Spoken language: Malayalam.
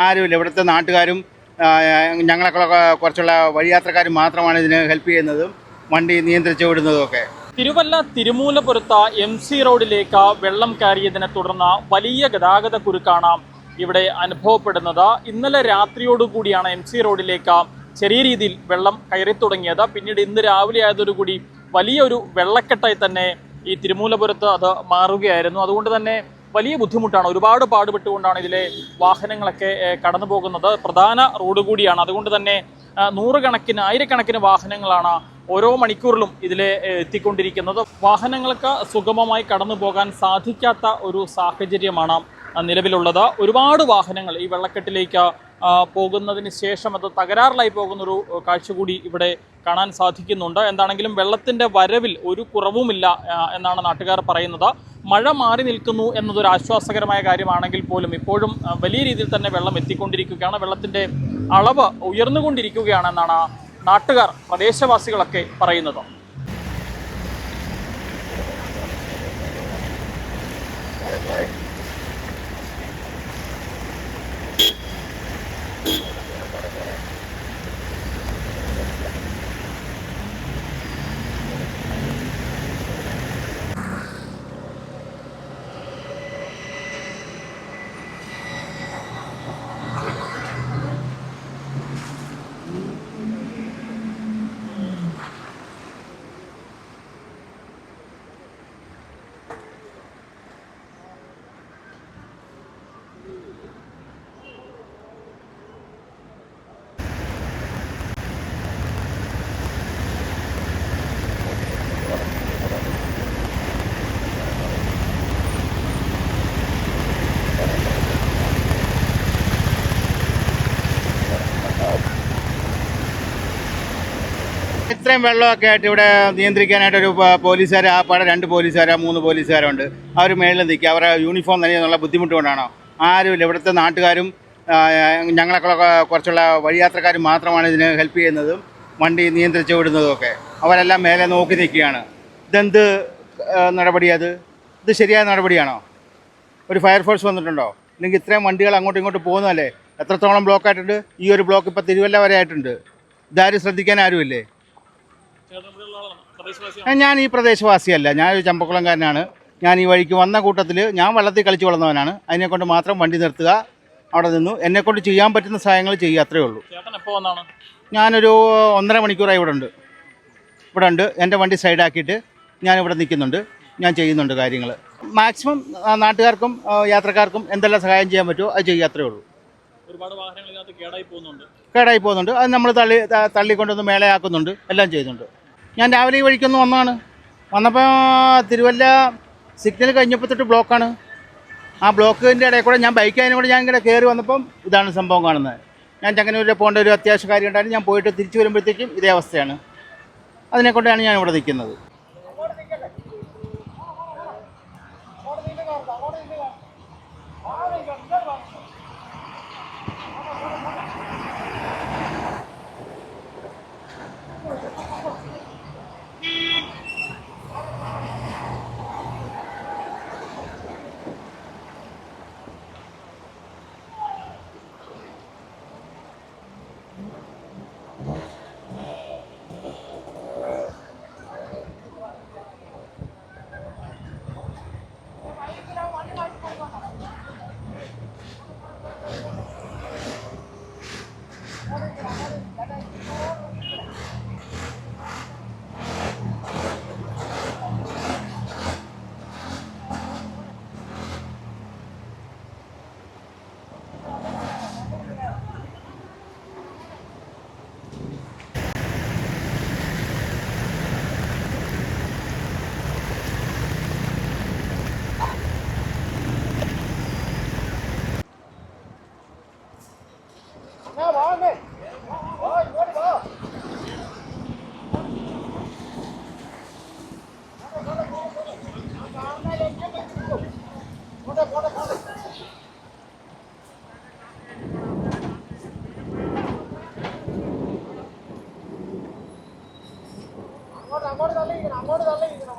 ആരുമില്ല. ഇവിടുത്തെ നാട്ടുകാരും ഞങ്ങളൊക്കെ കുറച്ചുള്ള വഴിയാത്രക്കാരും മാത്രമാണ് ഇതിന് ഹെൽപ്പ് ചെയ്യുന്നതും വണ്ടി നിയന്ത്രിച്ചു വിടുന്നതും. തിരുവല്ല തിരുമൂലപുരത്ത് MC റോഡിലേക്ക് വെള്ളം കയറിയതിനെ തുടർന്ന് വലിയ ഗതാഗത കുരുക്കാണ് ഇവിടെ അനുഭവപ്പെടുന്നത്. ഇന്നലെ രാത്രിയോടുകൂടിയാണ് MC റോഡിലേക്ക് ചെറിയ രീതിയിൽ വെള്ളം കയറി തുടങ്ങിയത്. പിന്നീട് ഇന്ന് രാവിലെ ആയതോടുകൂടി വലിയൊരു വെള്ളക്കെട്ടായി തന്നെ ഈ തിരുമൂലപുരത്ത് അത് മാറുകയായിരുന്നു. അതുകൊണ്ട് തന്നെ വലിയ ബുദ്ധിമുട്ടാണ്. ഒരുപാട് പാടുപെട്ടുകൊണ്ടാണ് ഇതിലെ വാഹനങ്ങളൊക്കെ കടന്നു പോകുന്നത്. പ്രധാന റോഡ് കൂടിയാണ്. അതുകൊണ്ട് തന്നെ നൂറുകണക്കിന് ആയിരക്കണക്കിന് വാഹനങ്ങളാണ് ഓരോ മണിക്കൂറിലും ഇതിലെ എത്തിക്കൊണ്ടിരിക്കുന്നത്. വാഹനങ്ങൾക്ക് സുഗമമായി കടന്നു പോകാൻ സാധിക്കാത്ത ഒരു സാഹചര്യമാണ് നിലവിലുള്ളത്. ഒരുപാട് വാഹനങ്ങൾ ഈ വെള്ളക്കെട്ടിലേക്ക് പോകുന്നതിന് ശേഷം അത് തകരാറിലായി പോകുന്നൊരു കാഴ്ച കൂടി ഇവിടെ കാണാൻ സാധിക്കുന്നുണ്ട്. എന്താണെങ്കിലും വെള്ളത്തിൻ്റെ വരവിൽ ഒരു കുറവുമില്ല എന്നാണ് നാട്ടുകാർ പറയുന്നത്. മഴ മാറി നിൽക്കുന്നു എന്നതൊരു ആശ്വാസകരമായ കാര്യമാണെങ്കിൽ പോലും ഇപ്പോഴും വലിയ രീതിയിൽ തന്നെ വെള്ളം എത്തിക്കൊണ്ടിരിക്കുകയാണ്. വെള്ളത്തിൻ്റെ അളവ് ഉയർന്നുകൊണ്ടിരിക്കുകയാണെന്നാണ് നാട്ടുകാർ പ്രദേശവാസികളൊക്കെ പറയുന്നത്. ഇത്രയും വെള്ളമൊക്കെ ആയിട്ട് ഇവിടെ നിയന്ത്രിക്കാനായിട്ടൊരു പോലീസുകാർ, ആ പാടെ 2 പോലീസുകാരോ 3 പോലീസുകാരുണ്ട്. അവർ മേളിൽ നിൽക്കുക. അവരുടെ യൂണിഫോം തന്നെയെന്നുള്ള ബുദ്ധിമുട്ട് കൊണ്ടാണോ? ആരുമില്ല. ഇവിടുത്തെ നാട്ടുകാരും ഞങ്ങളൊക്കെ കുറച്ചുള്ള വഴിയാത്രക്കാരും മാത്രമാണ് ഇതിന് ഹെൽപ്പ് ചെയ്യുന്നതും വണ്ടി നിയന്ത്രിച്ചു വിടുന്നതും. അവരെല്ലാം മേലെ നോക്കി നിൽക്കുകയാണ്. ഇതെന്ത് നടപടിയത്? ഇത് ശരിയായ നടപടിയാണോ? ഒരു ഫയർഫോഴ്സ് വന്നിട്ടുണ്ടോ? അല്ലെങ്കിൽ ഇത്രയും വണ്ടികൾ അങ്ങോട്ടും ഇങ്ങോട്ടും പോകുന്നതല്ലേ? എത്രത്തോളം ബ്ലോക്കായിട്ടുണ്ട്? ഈ ഒരു ബ്ലോക്ക് ഇപ്പോൾ തിരുവല്ല വരെ ആയിട്ടുണ്ട്. ഇതാരും ശ്രദ്ധിക്കാൻ ആരുമില്ലേ? ഞാൻ ഈ പ്രദേശവാസിയല്ല. ഞാനൊരു ചമ്പക്കുളംകാരനാണ്. ഞാൻ ഈ വഴിക്ക് വന്ന കൂട്ടത്തിൽ ഞാൻ വെള്ളത്തിൽ കളിച്ച് വളർന്നവനാണ്. അതിനെക്കൊണ്ട് മാത്രം വണ്ടി നിർത്തുക, അവിടെ നിന്നു എന്നെക്കൊണ്ട് ചെയ്യാൻ പറ്റുന്ന സഹായങ്ങൾ ചെയ്യുക, അത്രയേ ഉള്ളൂ. ഞാനൊരു 1.5 മണിക്കൂറായി ഇവിടെ ഉണ്ട്. എൻ്റെ വണ്ടി സൈഡാക്കിയിട്ട് ഞാനിവിടെ നിൽക്കുന്നുണ്ട്. ഞാൻ ചെയ്യുന്നുണ്ട് കാര്യങ്ങൾ. മാക്സിമം നാട്ടുകാർക്കും യാത്രക്കാർക്കും എന്തെല്ലാം സഹായം ചെയ്യാൻ പറ്റുമോ അത് ചെയ്യുക, അത്രയേ ഉള്ളൂ. ഒരുപാട് വാഹനങ്ങൾ ഇതിനകത്ത് കേടായി പോകുന്നുണ്ട്. അത് നമ്മൾ തള്ളിക്കൊണ്ടൊന്ന് മേളയാക്കുന്നുണ്ട്, എല്ലാം ചെയ്യുന്നുണ്ട്. ഞാൻ രാവിലെ ഈ വഴിക്കൊന്ന് വന്നപ്പോൾ തിരുവല്ല സിഗ്നൽ കഴിഞ്ഞപ്പോൾ തൊട്ട് ബ്ലോക്കാണ്. ആ ബ്ലോക്കിൻ്റെ ഇടയിൽ കൂടെ ഞാൻ ബൈക്കിനും കൂടെ ഞാൻ ഇങ്ങനെ കയറി വന്നപ്പം ഇതാണ് സംഭവം കാണുന്നത്. ഞാൻ ചങ്ങനൂരിൽ പോകേണ്ട ഒരു അത്യാവശ്യ കാര്യം ഉണ്ടായിരുന്നു. ഞാൻ പോയിട്ട് തിരിച്ചു വരുമ്പോഴത്തേക്കും ഇതേ അവസ്ഥയാണ്. അതിനെക്കൊണ്ടാണ് ഞാൻ ഇവിടെ നിൽക്കുന്നത്. അങ്ങോട്ട് തള്ളിയിരിക്കണം.